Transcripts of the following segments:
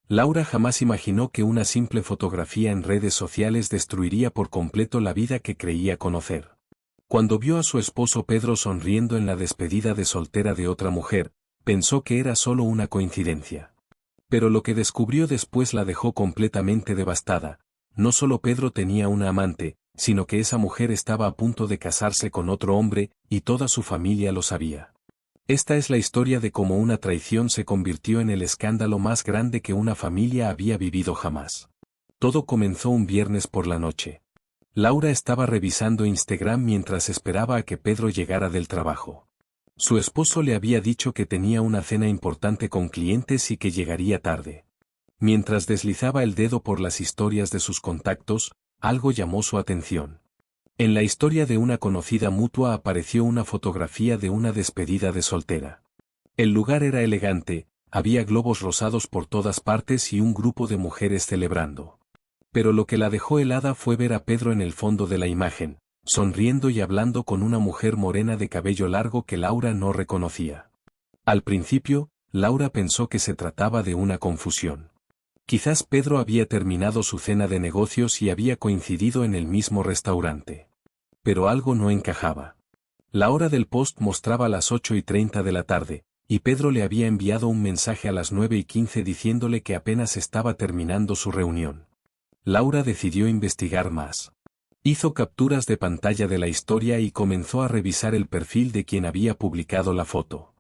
Laura jamás imaginó que una simple fotografía en redes sociales destruiría por completo la vida que creía conocer. Cuando vio a su esposo Pedro sonriendo en la despedida de soltera de otra mujer, pensó que era solo una coincidencia. Pero lo que descubrió después la dejó completamente devastada. No solo Pedro tenía una amante, sino que esa mujer estaba a punto de casarse con otro hombre, y toda su familia lo sabía. Esta es la historia de cómo una traición se convirtió en el escándalo más grande que una familia había vivido jamás. Todo comenzó un viernes por la noche. Laura estaba revisando Instagram mientras esperaba a que Pedro llegara del trabajo. Su esposo le había dicho que tenía una cena importante con clientes y que llegaría tarde. Mientras deslizaba el dedo por las historias de sus contactos, algo llamó su atención. En la historia de una conocida mutua apareció una fotografía de una despedida de soltera. El lugar era elegante, había globos rosados por todas partes y un grupo de mujeres celebrando. Pero lo que la dejó helada fue ver a Pedro en el fondo de la imagen, sonriendo y hablando con una mujer morena de cabello largo que Laura no reconocía. Al principio, Laura pensó que se trataba de una confusión. Quizás Pedro había terminado su cena de negocios y había coincidido en el mismo restaurante. Pero algo no encajaba. La hora del post mostraba las 8:30 de la tarde, y Pedro le había enviado un mensaje a las 9:15 diciéndole que apenas estaba terminando su reunión. Laura decidió investigar más. Hizo capturas de pantalla de la historia y comenzó a revisar el perfil de quien había publicado la foto.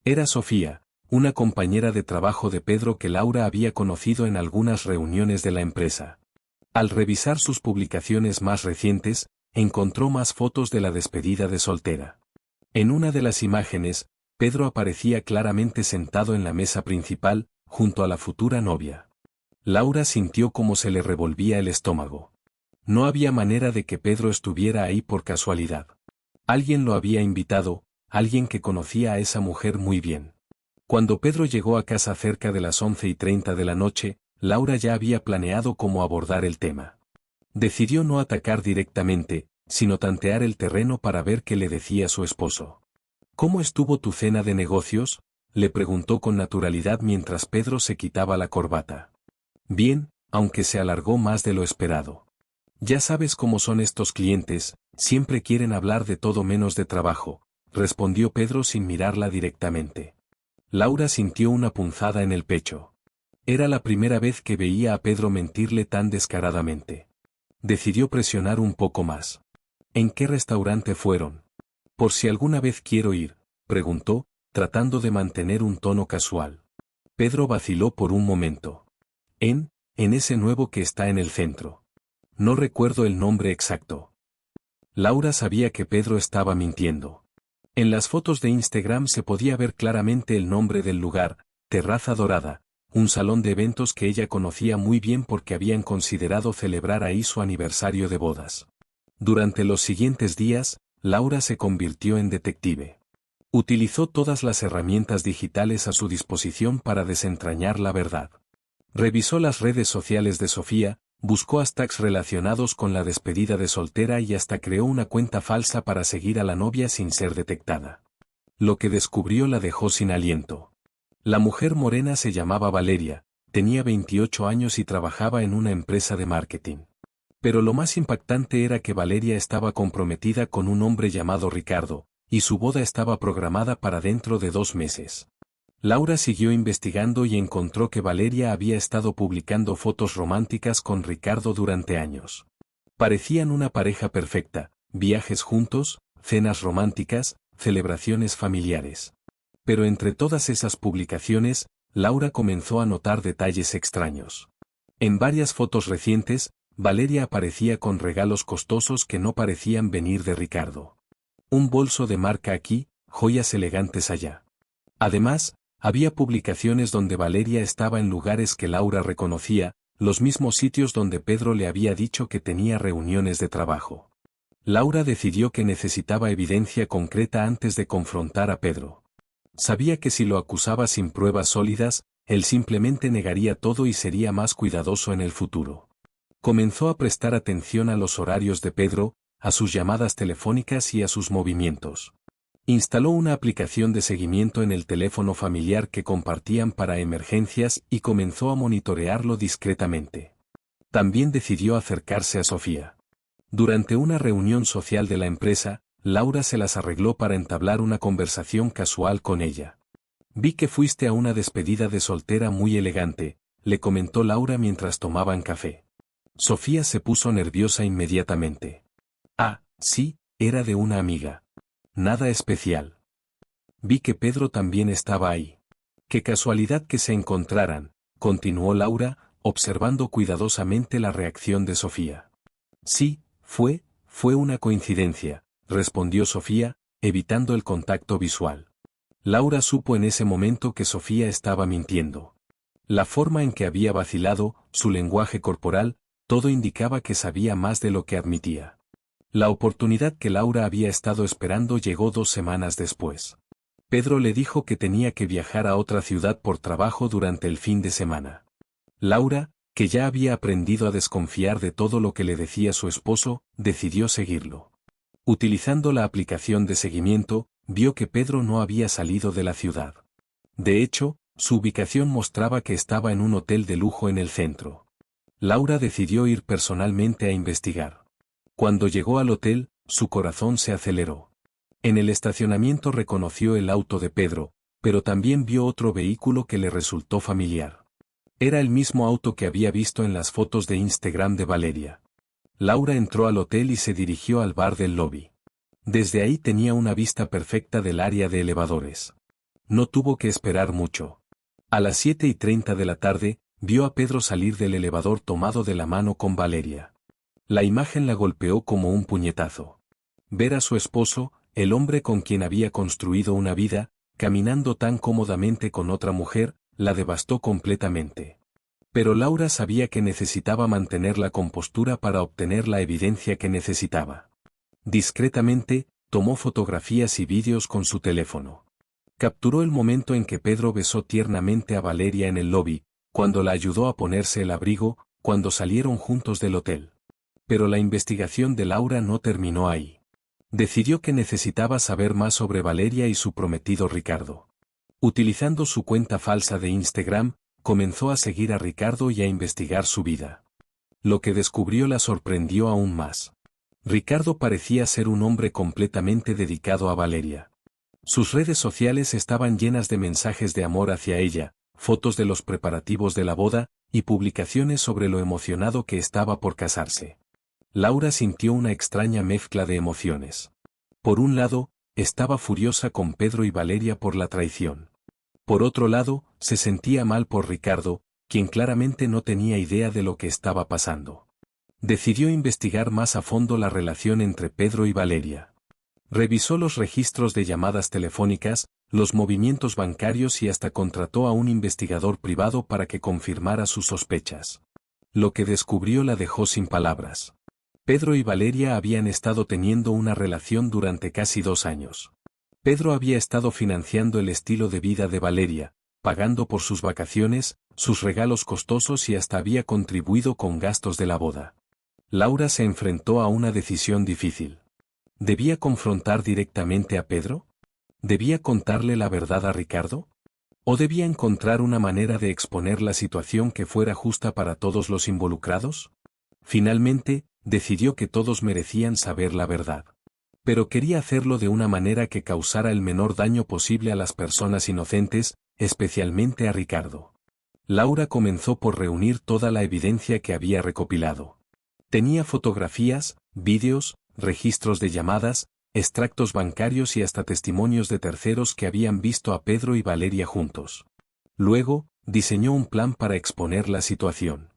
Era Sofía, una compañera de trabajo de Pedro que Laura había conocido en algunas reuniones de la empresa. Al revisar sus publicaciones más recientes, encontró más fotos de la despedida de soltera. En una de las imágenes, Pedro aparecía claramente sentado en la mesa principal, junto a la futura novia. Laura sintió cómo se le revolvía el estómago. No había manera de que Pedro estuviera ahí por casualidad. Alguien lo había invitado, alguien que conocía a esa mujer muy bien. Cuando Pedro llegó a casa cerca de las 11:30 de la noche, Laura ya había planeado cómo abordar el tema. Decidió no atacar directamente, sino tantear el terreno para ver qué le decía su esposo. ¿Cómo estuvo tu cena de negocios?, le preguntó con naturalidad mientras Pedro se quitaba la corbata. Bien, aunque se alargó más de lo esperado. Ya sabes cómo son estos clientes, siempre quieren hablar de todo menos de trabajo, respondió Pedro sin mirarla directamente. Laura sintió una punzada en el pecho. Era la primera vez que veía a Pedro mentirle tan descaradamente. Decidió presionar un poco más. ¿En qué restaurante fueron? Por si alguna vez quiero ir, preguntó, tratando de mantener un tono casual. Pedro vaciló por un momento. En ese nuevo que está en el centro. No recuerdo el nombre exacto. Laura sabía que Pedro estaba mintiendo. En las fotos de Instagram se podía ver claramente el nombre del lugar, Terraza Dorada, un salón de eventos que ella conocía muy bien porque habían considerado celebrar ahí su aniversario de bodas. Durante los siguientes días, Laura se convirtió en detective. Utilizó todas las herramientas digitales a su disposición para desentrañar la verdad. Revisó las redes sociales de Sofía, buscó hashtags relacionados con la despedida de soltera y hasta creó una cuenta falsa para seguir a la novia sin ser detectada. Lo que descubrió la dejó sin aliento. La mujer morena se llamaba Valeria, tenía 28 años y trabajaba en una empresa de marketing. Pero lo más impactante era que Valeria estaba comprometida con un hombre llamado Ricardo, y su boda estaba programada para dentro de 2 meses. Laura siguió investigando y encontró que Valeria había estado publicando fotos románticas con Ricardo durante años. Parecían una pareja perfecta, viajes juntos, cenas románticas, celebraciones familiares. Pero entre todas esas publicaciones, Laura comenzó a notar detalles extraños. En varias fotos recientes, Valeria aparecía con regalos costosos que no parecían venir de Ricardo. Un bolso de marca aquí, joyas elegantes allá. Además, había publicaciones donde Valeria estaba en lugares que Laura reconocía, los mismos sitios donde Pedro le había dicho que tenía reuniones de trabajo. Laura decidió que necesitaba evidencia concreta antes de confrontar a Pedro. Sabía que si lo acusaba sin pruebas sólidas, él simplemente negaría todo y sería más cuidadoso en el futuro. Comenzó a prestar atención a los horarios de Pedro, a sus llamadas telefónicas y a sus movimientos. Instaló una aplicación de seguimiento en el teléfono familiar que compartían para emergencias y comenzó a monitorearlo discretamente. También decidió acercarse a Sofía. Durante una reunión social de la empresa, Laura se las arregló para entablar una conversación casual con ella. Vi que fuiste a una despedida de soltera muy elegante, le comentó Laura mientras tomaban café. Sofía se puso nerviosa inmediatamente. Ah, sí, era de una amiga. Nada especial. Vi que Pedro también estaba ahí. Qué casualidad que se encontraran, continuó Laura, observando cuidadosamente la reacción de Sofía. Sí, fue una coincidencia, respondió Sofía, evitando el contacto visual. Laura supo en ese momento que Sofía estaba mintiendo. La forma en que había vacilado, su lenguaje corporal, todo indicaba que sabía más de lo que admitía. La oportunidad que Laura había estado esperando llegó 2 semanas después. Pedro le dijo que tenía que viajar a otra ciudad por trabajo durante el fin de semana. Laura, que ya había aprendido a desconfiar de todo lo que le decía su esposo, decidió seguirlo. Utilizando la aplicación de seguimiento, vio que Pedro no había salido de la ciudad. De hecho, su ubicación mostraba que estaba en un hotel de lujo en el centro. Laura decidió ir personalmente a investigar. Cuando llegó al hotel, su corazón se aceleró. En el estacionamiento reconoció el auto de Pedro, pero también vio otro vehículo que le resultó familiar. Era el mismo auto que había visto en las fotos de Instagram de Valeria. Laura entró al hotel y se dirigió al bar del lobby. Desde ahí tenía una vista perfecta del área de elevadores. No tuvo que esperar mucho. A las 7:30 de la tarde, vio a Pedro salir del elevador tomado de la mano con Valeria. La imagen la golpeó como un puñetazo. Ver a su esposo, el hombre con quien había construido una vida, caminando tan cómodamente con otra mujer, la devastó completamente. Pero Laura sabía que necesitaba mantener la compostura para obtener la evidencia que necesitaba. Discretamente, tomó fotografías y vídeos con su teléfono. Capturó el momento en que Pedro besó tiernamente a Valeria en el lobby, cuando la ayudó a ponerse el abrigo, cuando salieron juntos del hotel. Pero la investigación de Laura no terminó ahí. Decidió que necesitaba saber más sobre Valeria y su prometido Ricardo. Utilizando su cuenta falsa de Instagram, comenzó a seguir a Ricardo y a investigar su vida. Lo que descubrió la sorprendió aún más. Ricardo parecía ser un hombre completamente dedicado a Valeria. Sus redes sociales estaban llenas de mensajes de amor hacia ella, fotos de los preparativos de la boda, y publicaciones sobre lo emocionado que estaba por casarse. Laura sintió una extraña mezcla de emociones. Por un lado, estaba furiosa con Pedro y Valeria por la traición. Por otro lado, se sentía mal por Ricardo, quien claramente no tenía idea de lo que estaba pasando. Decidió investigar más a fondo la relación entre Pedro y Valeria. Revisó los registros de llamadas telefónicas, los movimientos bancarios y hasta contrató a un investigador privado para que confirmara sus sospechas. Lo que descubrió la dejó sin palabras. Pedro y Valeria habían estado teniendo una relación durante casi 2 años. Pedro había estado financiando el estilo de vida de Valeria, pagando por sus vacaciones, sus regalos costosos y hasta había contribuido con gastos de la boda. Laura se enfrentó a una decisión difícil. ¿Debía confrontar directamente a Pedro? ¿Debía contarle la verdad a Ricardo? ¿O debía encontrar una manera de exponer la situación que fuera justa para todos los involucrados? Finalmente, decidió que todos merecían saber la verdad. Pero quería hacerlo de una manera que causara el menor daño posible a las personas inocentes, especialmente a Ricardo. Laura comenzó por reunir toda la evidencia que había recopilado. Tenía fotografías, vídeos, registros de llamadas, extractos bancarios y hasta testimonios de terceros que habían visto a Pedro y Valeria juntos. Luego, diseñó un plan para exponer la situación.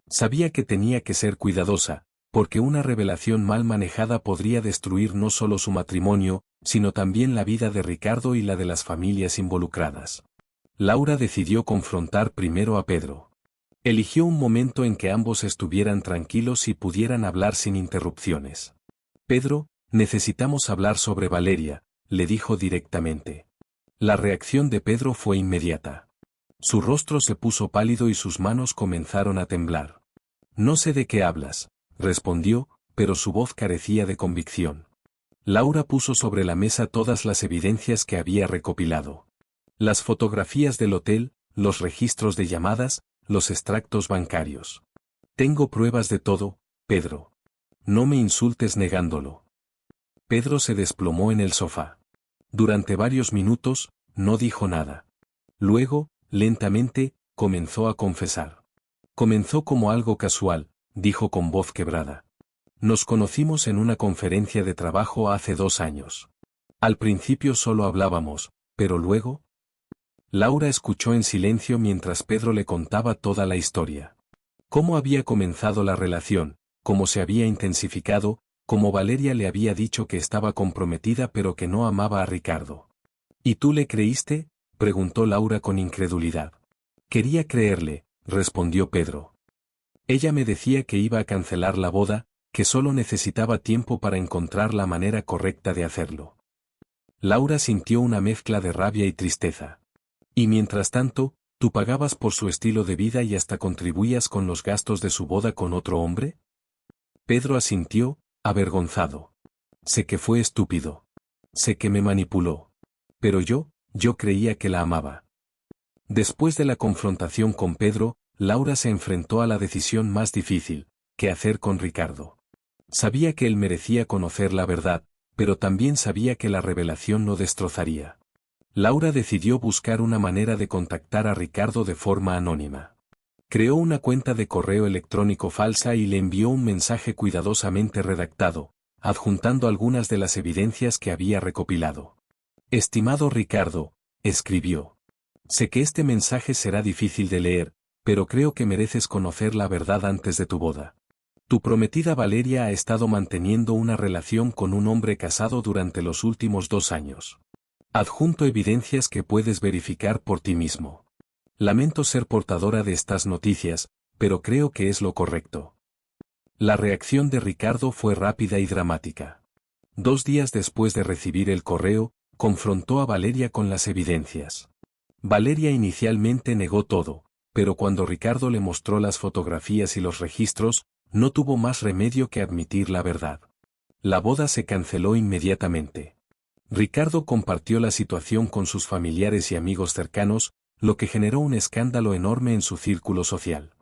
Sabía que tenía que ser cuidadosa, porque una revelación mal manejada podría destruir no solo su matrimonio, sino también la vida de Ricardo y la de las familias involucradas. Laura decidió confrontar primero a Pedro. Eligió un momento en que ambos estuvieran tranquilos y pudieran hablar sin interrupciones. Pedro, necesitamos hablar sobre Valeria, le dijo directamente. La reacción de Pedro fue inmediata. Su rostro se puso pálido y sus manos comenzaron a temblar. No sé de qué hablas, respondió, pero su voz carecía de convicción. Laura puso sobre la mesa todas las evidencias que había recopilado. Las fotografías del hotel, los registros de llamadas, los extractos bancarios. Tengo pruebas de todo, Pedro. No me insultes negándolo. Pedro se desplomó en el sofá. Durante varios minutos, no dijo nada. Luego, lentamente, comenzó a confesar. Comenzó como algo casual, dijo con voz quebrada. Nos conocimos en una conferencia de trabajo hace 2 años. Al principio solo hablábamos, pero luego... Laura escuchó en silencio mientras Pedro le contaba toda la historia. Cómo había comenzado la relación, cómo se había intensificado, cómo Valeria le había dicho que estaba comprometida pero que no amaba a Ricardo. ¿Y tú le creíste?, preguntó Laura con incredulidad. Quería creerle, respondió Pedro. Ella me decía que iba a cancelar la boda, que solo necesitaba tiempo para encontrar la manera correcta de hacerlo. Laura sintió una mezcla de rabia y tristeza. Y mientras tanto, ¿tú pagabas por su estilo de vida y hasta contribuías con los gastos de su boda con otro hombre? Pedro asintió, avergonzado. Sé que fue estúpido. Sé que me manipuló. Pero yo creía que la amaba. Después de la confrontación con Pedro, Laura se enfrentó a la decisión más difícil, ¿qué hacer con Ricardo? Sabía que él merecía conocer la verdad, pero también sabía que la revelación lo destrozaría. Laura decidió buscar una manera de contactar a Ricardo de forma anónima. Creó una cuenta de correo electrónico falsa y le envió un mensaje cuidadosamente redactado, adjuntando algunas de las evidencias que había recopilado. Estimado Ricardo, escribió. Sé que este mensaje será difícil de leer, pero creo que mereces conocer la verdad antes de tu boda. Tu prometida Valeria ha estado manteniendo una relación con un hombre casado durante los últimos 2 años. Adjunto evidencias que puedes verificar por ti mismo. Lamento ser portadora de estas noticias, pero creo que es lo correcto. La reacción de Ricardo fue rápida y dramática. 2 días después de recibir el correo, confrontó a Valeria con las evidencias. Valeria inicialmente negó todo, pero cuando Ricardo le mostró las fotografías y los registros, no tuvo más remedio que admitir la verdad. La boda se canceló inmediatamente. Ricardo compartió la situación con sus familiares y amigos cercanos, lo que generó un escándalo enorme en su círculo social.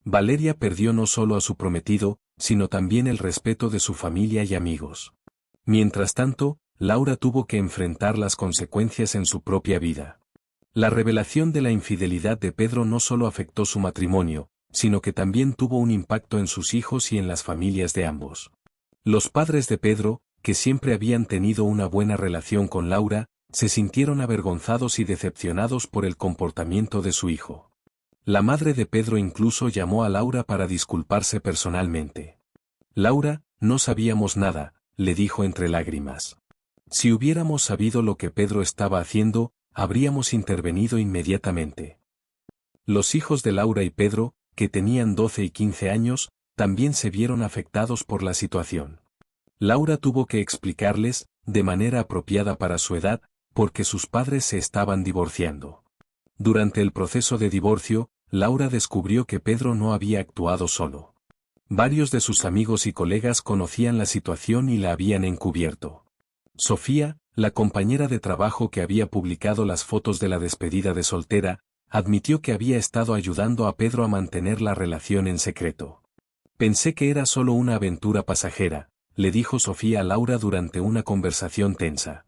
Valeria perdió no solo a su prometido, sino también el respeto de su familia y amigos. Mientras tanto, Laura tuvo que enfrentar las consecuencias en su propia vida. La revelación de la infidelidad de Pedro no solo afectó su matrimonio, sino que también tuvo un impacto en sus hijos y en las familias de ambos. Los padres de Pedro, que siempre habían tenido una buena relación con Laura, se sintieron avergonzados y decepcionados por el comportamiento de su hijo. La madre de Pedro incluso llamó a Laura para disculparse personalmente. Laura, no sabíamos nada, le dijo entre lágrimas. Si hubiéramos sabido lo que Pedro estaba haciendo, habríamos intervenido inmediatamente. Los hijos de Laura y Pedro, que tenían 12 y 15 años, también se vieron afectados por la situación. Laura tuvo que explicarles, de manera apropiada para su edad, por qué sus padres se estaban divorciando. Durante el proceso de divorcio, Laura descubrió que Pedro no había actuado solo. Varios de sus amigos y colegas conocían la situación y la habían encubierto. Sofía, la compañera de trabajo que había publicado las fotos de la despedida de soltera, admitió que había estado ayudando a Pedro a mantener la relación en secreto. Pensé que era solo una aventura pasajera, le dijo Sofía a Laura durante una conversación tensa.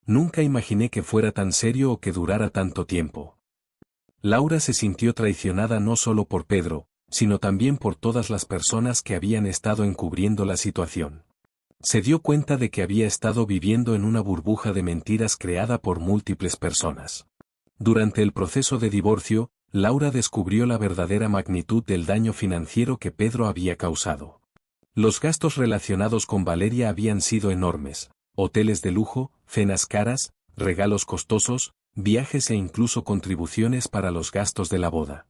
Nunca imaginé que fuera tan serio o que durara tanto tiempo. Laura se sintió traicionada no solo por Pedro, sino también por todas las personas que habían estado encubriendo la situación. Se dio cuenta de que había estado viviendo en una burbuja de mentiras creada por múltiples personas. Durante el proceso de divorcio, Laura descubrió la verdadera magnitud del daño financiero que Pedro había causado. Los gastos relacionados con Valeria habían sido enormes: hoteles de lujo, cenas caras, regalos costosos, viajes e incluso contribuciones para los gastos de la boda.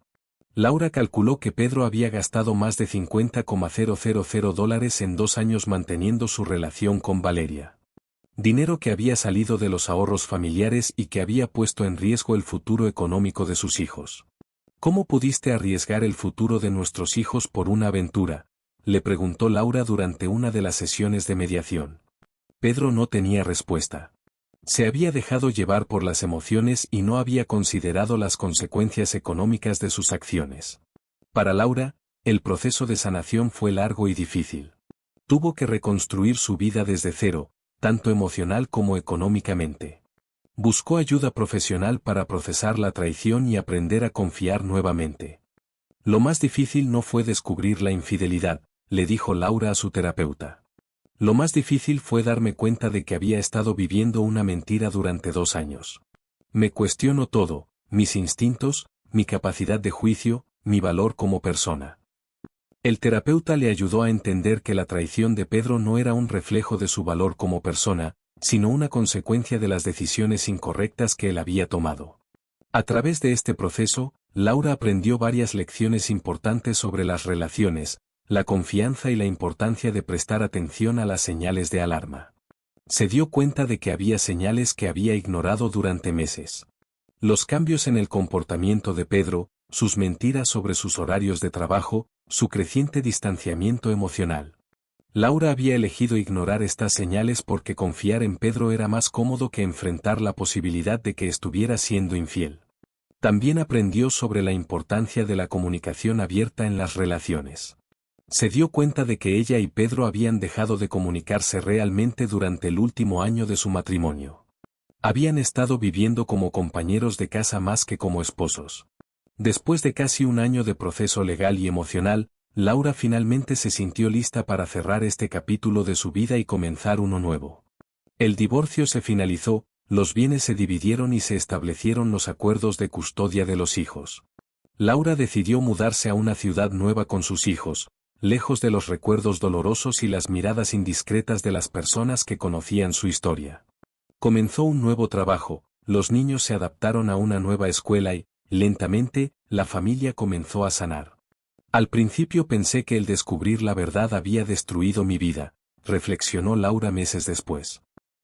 Laura calculó que Pedro había gastado más de $50,000 en 2 años manteniendo su relación con Valeria. Dinero que había salido de los ahorros familiares y que había puesto en riesgo el futuro económico de sus hijos. ¿Cómo pudiste arriesgar el futuro de nuestros hijos por una aventura?, le preguntó Laura durante una de las sesiones de mediación. Pedro no tenía respuesta. Se había dejado llevar por las emociones y no había considerado las consecuencias económicas de sus acciones. Para Laura, el proceso de sanación fue largo y difícil. Tuvo que reconstruir su vida desde cero, tanto emocional como económicamente. Buscó ayuda profesional para procesar la traición y aprender a confiar nuevamente. Lo más difícil no fue descubrir la infidelidad, le dijo Laura a su terapeuta. Lo más difícil fue darme cuenta de que había estado viviendo una mentira durante 2 años. Me cuestiono todo, mis instintos, mi capacidad de juicio, mi valor como persona. El terapeuta le ayudó a entender que la traición de Pedro no era un reflejo de su valor como persona, sino una consecuencia de las decisiones incorrectas que él había tomado. A través de este proceso, Laura aprendió varias lecciones importantes sobre las relaciones, la confianza y la importancia de prestar atención a las señales de alarma. Se dio cuenta de que había señales que había ignorado durante meses. Los cambios en el comportamiento de Pedro, sus mentiras sobre sus horarios de trabajo, su creciente distanciamiento emocional. Laura había elegido ignorar estas señales porque confiar en Pedro era más cómodo que enfrentar la posibilidad de que estuviera siendo infiel. También aprendió sobre la importancia de la comunicación abierta en las relaciones. Se dio cuenta de que ella y Pedro habían dejado de comunicarse realmente durante el último año de su matrimonio. Habían estado viviendo como compañeros de casa más que como esposos. Después de casi un año de proceso legal y emocional, Laura finalmente se sintió lista para cerrar este capítulo de su vida y comenzar uno nuevo. El divorcio se finalizó, los bienes se dividieron y se establecieron los acuerdos de custodia de los hijos. Laura decidió mudarse a una ciudad nueva con sus hijos, lejos de los recuerdos dolorosos y las miradas indiscretas de las personas que conocían su historia. Comenzó un nuevo trabajo, los niños se adaptaron a una nueva escuela y, lentamente, la familia comenzó a sanar. Al principio pensé que el descubrir la verdad había destruido mi vida, reflexionó Laura meses después.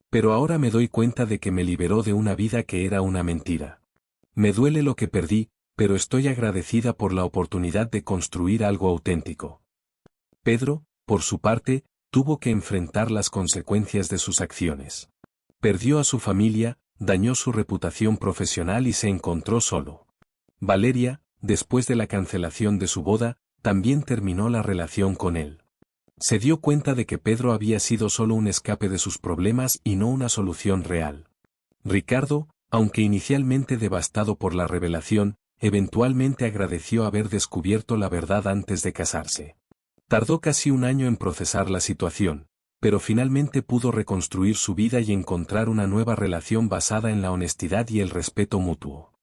Pero ahora me doy cuenta de que me liberó de una vida que era una mentira. Me duele lo que perdí, pero estoy agradecida por la oportunidad de construir algo auténtico. Pedro, por su parte, tuvo que enfrentar las consecuencias de sus acciones. Perdió a su familia, dañó su reputación profesional y se encontró solo. Valeria, después de la cancelación de su boda, también terminó la relación con él. Se dio cuenta de que Pedro había sido solo un escape de sus problemas y no una solución real. Ricardo, aunque inicialmente devastado por la revelación, eventualmente agradeció haber descubierto la verdad antes de casarse. Tardó casi un año en procesar la situación, pero finalmente pudo reconstruir su vida y encontrar una nueva relación basada en la honestidad y el respeto mutuo.